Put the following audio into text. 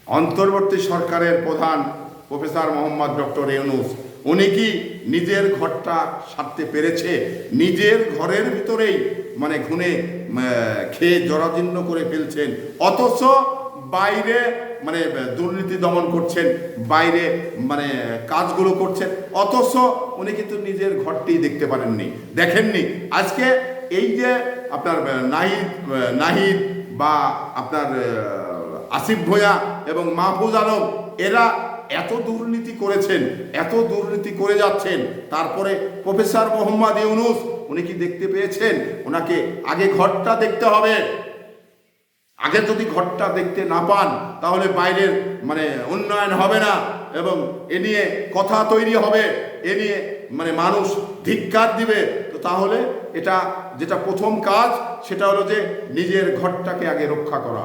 অন্তর্বর্তী সরকারের প্রধান প্রফেসর মোহাম্মদ ডক্টর ইউনূস উনি কি নিজের ঘরটা সারতে পেরেছে? নিজের ঘরের ভিতরেই মানে ঘুনে খেয়ে জরাজীর্ণ করে ফেলছেন, অথচ বাইরে মানে দুর্নীতি দমন করছেন, বাইরে মানে কাজগুলো করছেন, অথচ উনি কিন্তু নিজের ঘরটি দেখতে পারেননি, দেখেননি। আজকে এই যে আপনার নাহিদ বা আপনার আসিফ ভূঁইয়া এবং মাহফুজ আলম, এরা এত দুর্নীতি করেছেন, এত দুর্নীতি করে যাচ্ছেন, তারপরে প্রফেসর মোহাম্মদ ইউনূস উনি কি দেখতে পেয়েছেন? ওনাকে আগে ঘরটা দেখতে হবে। আগে যদি ঘরটা দেখতে না পান তাহলে বাইরের মানে উন্নয়ন হবে না, এবং এ নিয়ে কথা তৈরি হবে, এ নিয়ে মানে মানুষ ধিক্কার দিবে। তো তাহলে এটা যেটা প্রথম কাজ সেটা হলো যে নিজের ঘরটাকে আগে রক্ষা করা।